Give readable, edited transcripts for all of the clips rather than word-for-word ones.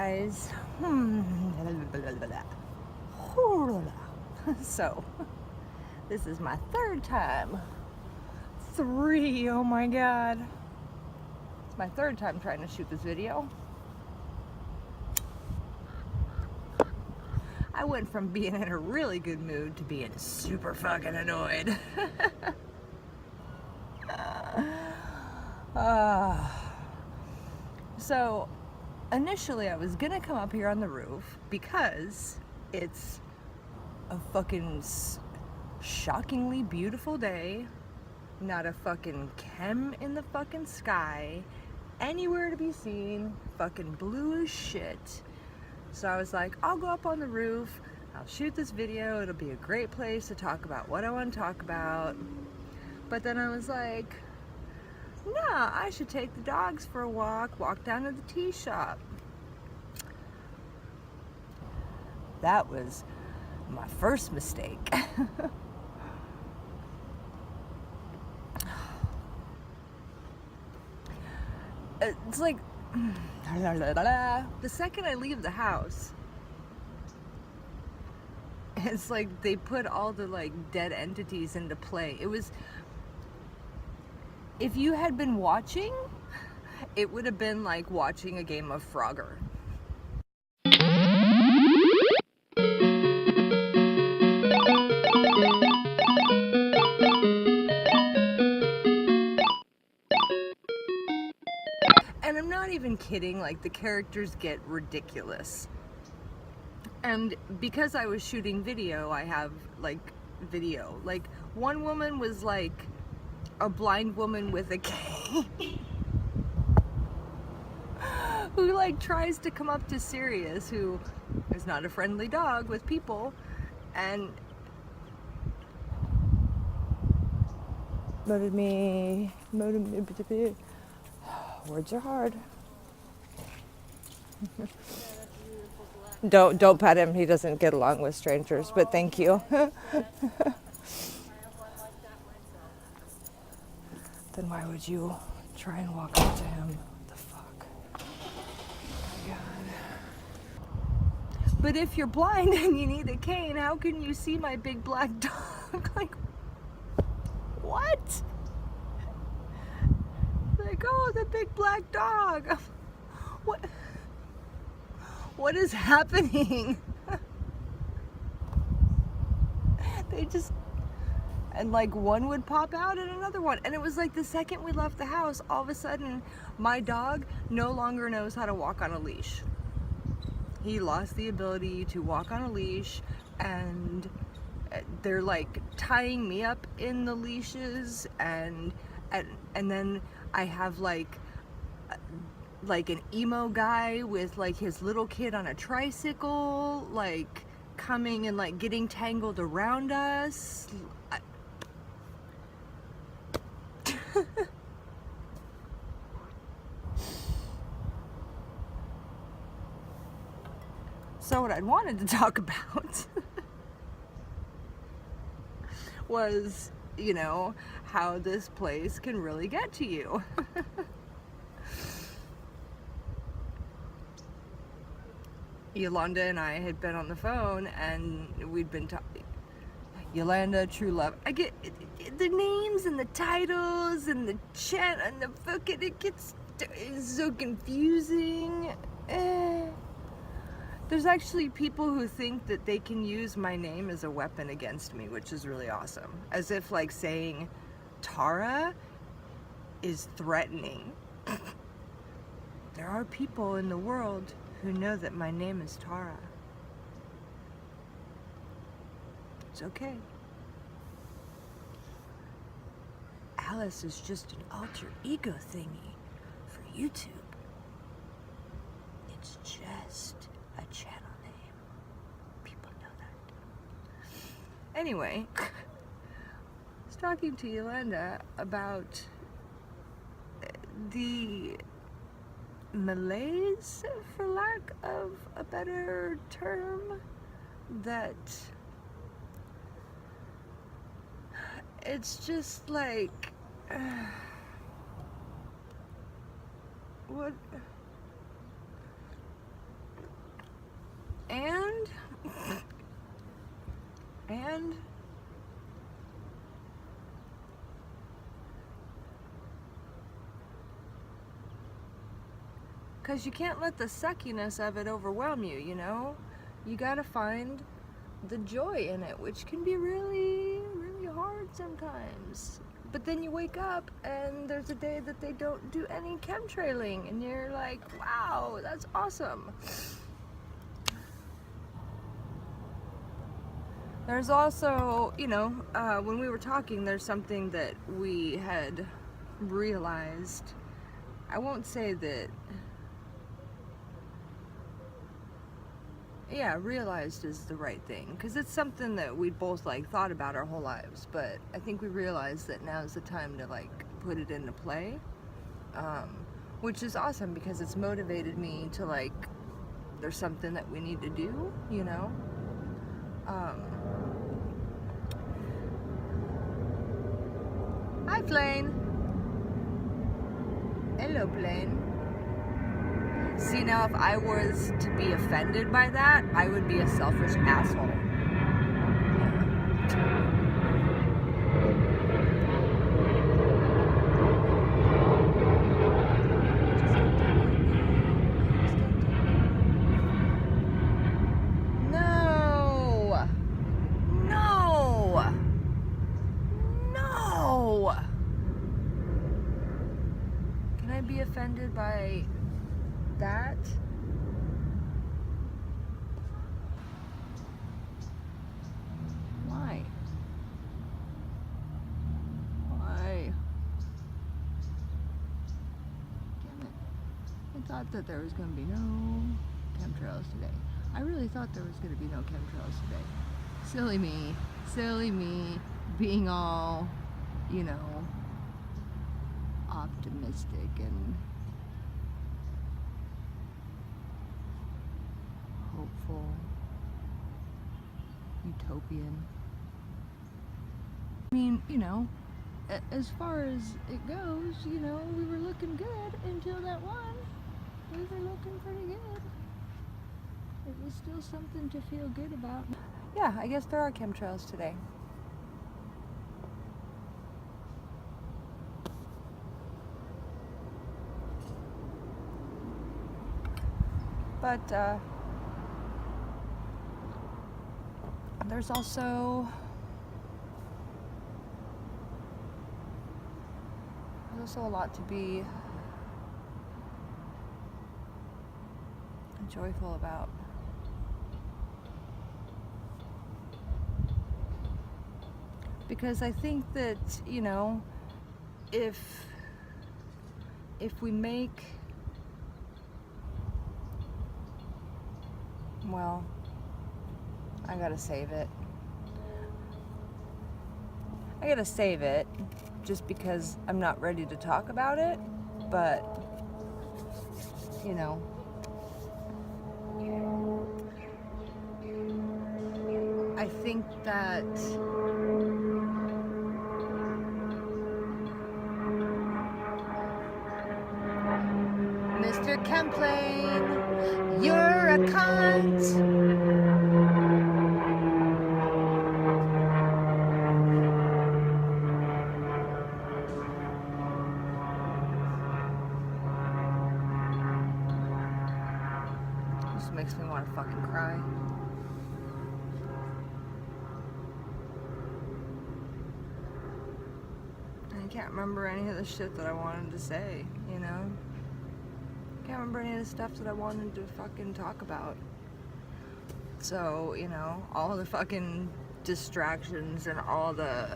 guys. So, this is my third time. 3, oh my god. It's my third time trying to shoot this video. I went from being in a really good mood to being super fucking annoyed. So, initially I was gonna come up here on the roof because it's a fucking shockingly beautiful day, not a fucking chem in the fucking sky, anywhere to be seen, fucking blue as shit. So I was like, I'll go up on the roof, I'll shoot this video, it'll be a great place to talk about what I want to talk about. But then I was like, nah, I should take the dogs for a walk down to the tea shop. That was my first mistake. It's like, the second I leave the house, it's like they put all the like dead entities into play. It was, if you had been watching, it would have been like watching a game of Frogger. And I'm not even kidding, like the characters get ridiculous. And because I was shooting video, I have like video. Like one woman was like a blind woman with a cane who like tries to come up to Sirius, who is not a friendly dog with people, and words are hard. Don't pet him, he doesn't get along with strangers, but thank you. Then why would you try and walk up to him? What the fuck? Oh my god. But if you're blind and you need a cane, how can you see my big black dog? Like, what? Like, oh, the big black dog. What is happening? They just, and like one would pop out and another one. And it was like the second we left the house, all of a sudden, my dog no longer knows how to walk on a leash. He lost the ability to walk on a leash, and they're like tying me up in the leashes, and then I have like an emo guy with like his little kid on a tricycle, like coming and like getting tangled around us. So what I wanted to talk about was, you know, how this place can really get to you. Yolanda and I had been on the phone, and we'd been talking. Yolanda, True Love. I get the names and the titles and the chat and the fucking, it's so confusing. There's actually people who think that they can use my name as a weapon against me, which is really awesome. As if like saying Tara is threatening. There are people in the world who know that my name is Tara. It's okay. Alice is just an alter ego thingy for YouTube. It's just a channel name. People know that. Anyway, I was talking to Yolanda about the malaise, for lack of a better term, that it's just like, what? And because you can't let the suckiness of it overwhelm you, you know? You gotta find the joy in it, which can be really, really hard sometimes. But then you wake up and there's a day that they don't do any chemtrailing and you're like, wow, that's awesome. There's also, you know, when we were talking, there's something that we had realized. I won't say that, yeah, realized is the right thing, because it's something that we both like thought about our whole lives, but I think we realized that now is the time to like put it into play, which is awesome because it's motivated me to like, there's something that we need to do, you know. Hi, plane. Hello, plane. See, now if I was to be offended by that, I would be a selfish asshole. No! No! No! Can I be offended by that? Why? Why? Damn it. I thought that there was going to be no chemtrails today. I really thought there was going to be no chemtrails today. Silly me. Silly me being all, you know, optimistic and hopeful, utopian. I mean, you know, as far as it goes, you know, we were looking good until that one. We were looking pretty good. It was still something to feel good about. Yeah, I guess there are chemtrails today. But there's also a lot to be joyful about. Because I think that, you know, if we make, well, I gotta save it. I gotta save it just because I'm not ready to talk about it, but, you know, I think that Mr. Chemplane, you're a cunt. This makes me want to fucking cry. I can't remember any of the shit that I wanted to say, you know? Can't remember any of the stuff that I wanted to fucking talk about. So, you know, all the fucking distractions and all the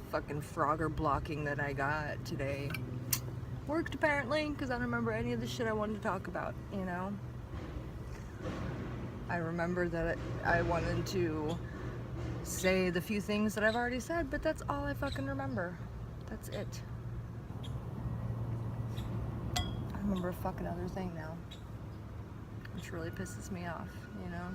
fucking Frogger blocking that I got today worked apparently, because I don't remember any of the shit I wanted to talk about, you know? I remember that I wanted to say the few things that I've already said, but that's all I fucking remember. That's it. I remember a fucking other thing now, which really pisses me off, you know?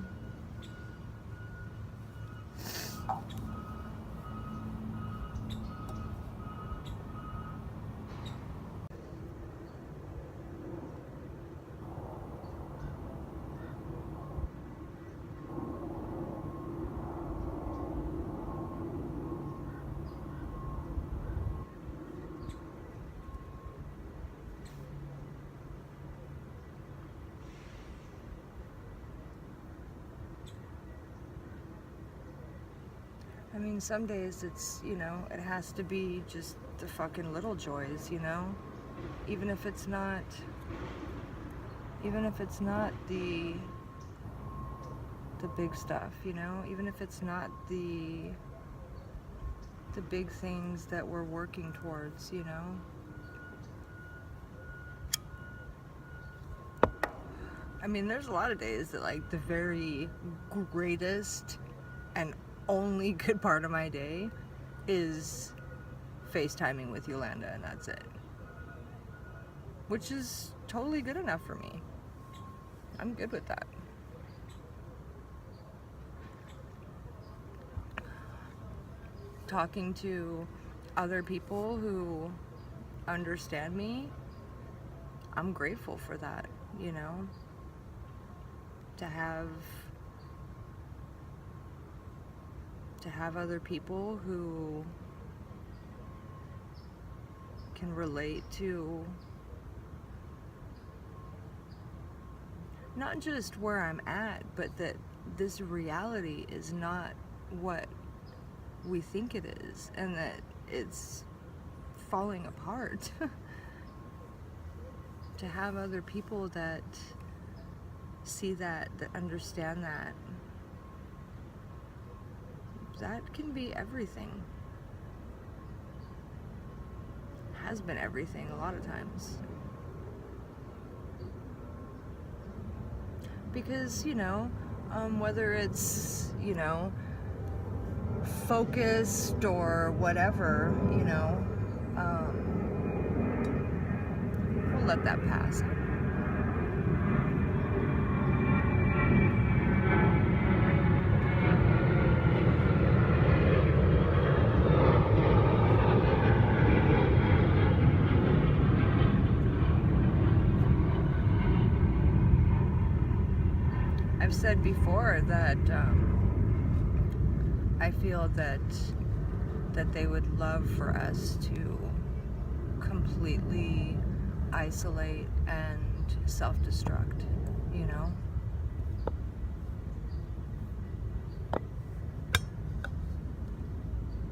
mean, some days it's, you know, it has to be just the fucking little joys, you know? Even if it's not the big stuff, you know? Even if it's not the big things that we're working towards, you know? I mean, there's a lot of days that, like, the very greatest and only good part of my day is FaceTiming with Yolanda, and that's it. Which is totally good enough for me. I'm good with that. Talking to other people who understand me, I'm grateful for that, you know? To have other people who can relate to not just where I'm at, but that this reality is not what we think it is, and that it's falling apart. To have other people that see that understand that can be everything. Has been everything a lot of times. Because, you know, whether it's, you know, focused or whatever, you know, we'll let that pass. I've said before that I feel that they would love for us to completely isolate and self-destruct, you know?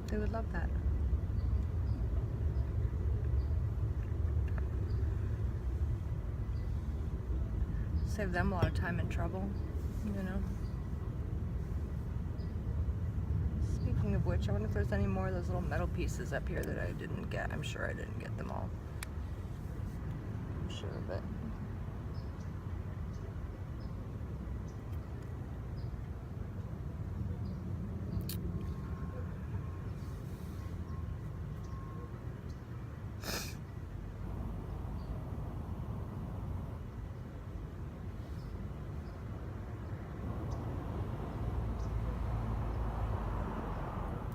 They would love that. Save them a lot of time and trouble, you know? Speaking of which, I wonder if there's any more of those little metal pieces up here that I didn't get. I'm sure I didn't get them all. I'm sure of it.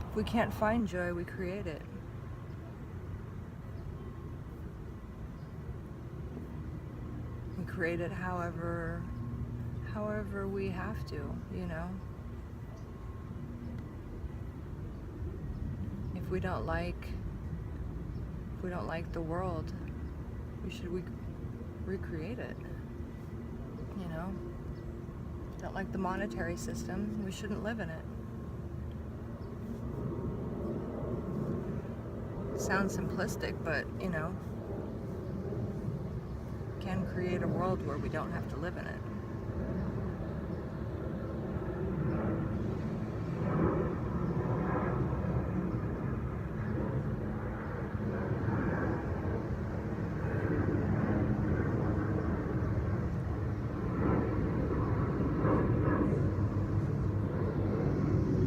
If we can't find joy, we create it. We create it however we have to, you know? If we don't like the world, we should recreate it, you know? Don't like the monetary system, we shouldn't live in it. Sounds simplistic, but, you know, can create a world where we don't have to live in it.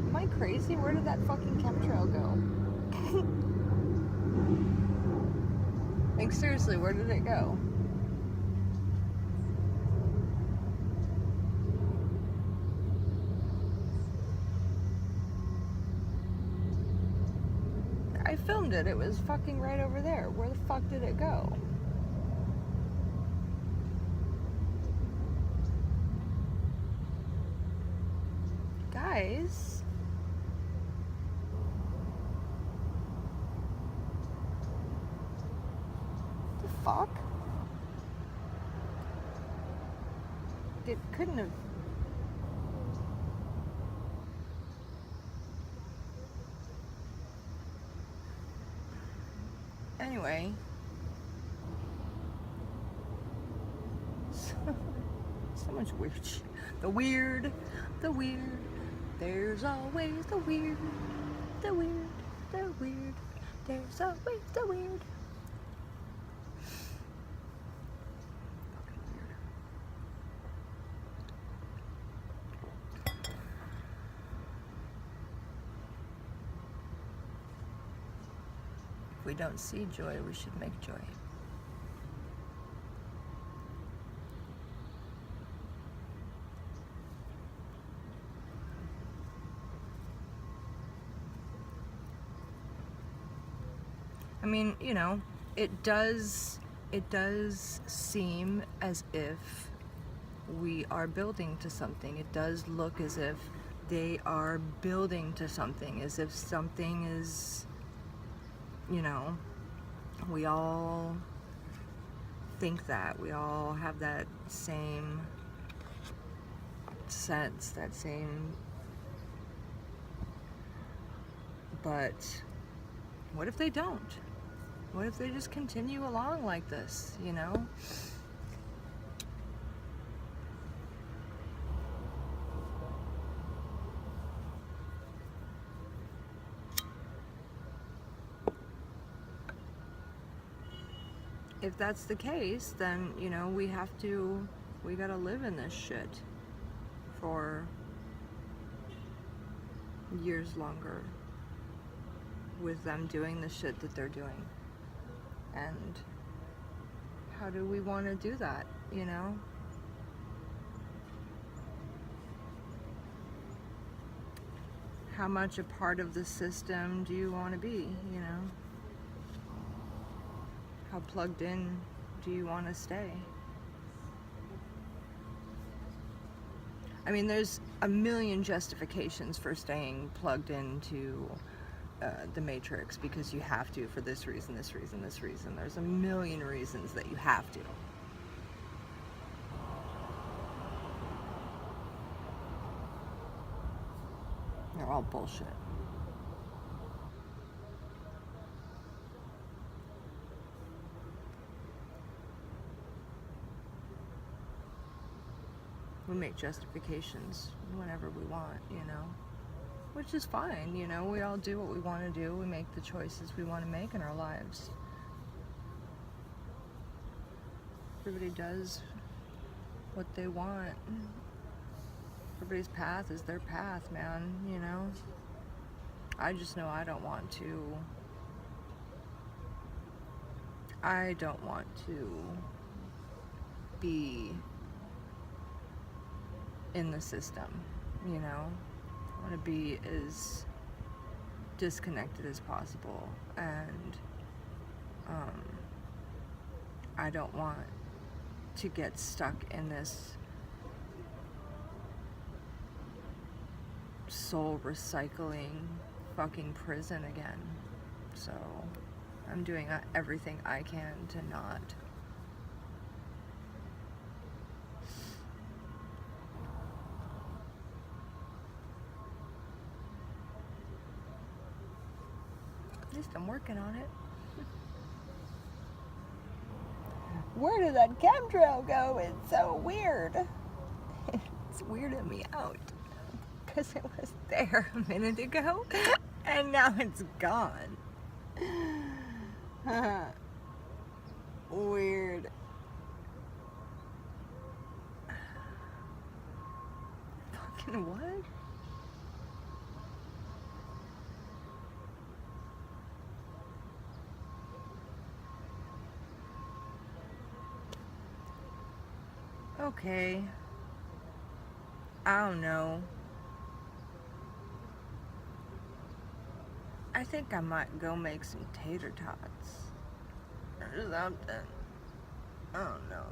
Am I crazy? Where did that fucking chemtrail go? Like, seriously, where did it go? I filmed it. It was fucking right over there. Where the fuck did it go? Guys. Fuck. It couldn't have. Anyway, so much weird shit. The weird, there's always the weird, the weird, the weird, there's always the weird. Fucking weird. If we don't see joy, we should make joy. I mean, you know, it does seem as if we are building to something. It does look as if they are building to something, as if something is, you know, we all think that. We all have that same sense, that same, but what if they don't? What if they just continue along like this, you know? If that's the case, then, you know, we gotta live in this shit for years longer with them doing the shit that they're doing. And how do we want to do that, you know? How much a part of the system do you want to be, you know? How plugged in do you want to stay? I mean, there's a million justifications for staying plugged into the Matrix, because you have to for this reason, this reason, this reason. There's a million reasons that you have to. They're all bullshit. We make justifications whenever we want, you know? Which is fine, you know, we all do what we want to do, we make the choices we want to make in our lives. Everybody does what they want. Everybody's path is their path, man, you know? I just know I don't want to be in the system, you know? I want to be as disconnected as possible, and I don't want to get stuck in this soul recycling fucking prison again. So I'm doing everything I can to not. At least I'm working on it. Where did that chemtrail go? It's so weird. It's weirding me out. Because it was there a minute ago, and now it's gone. Weird. Fucking what? Okay. I don't know. I think I might go make some tater tots or something. I don't know.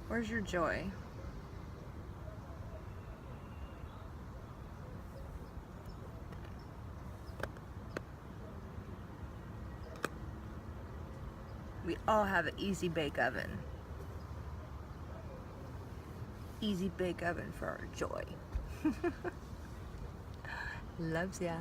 Where's your joy? We all have an easy bake oven. Easy bake oven for our joy. Loves ya.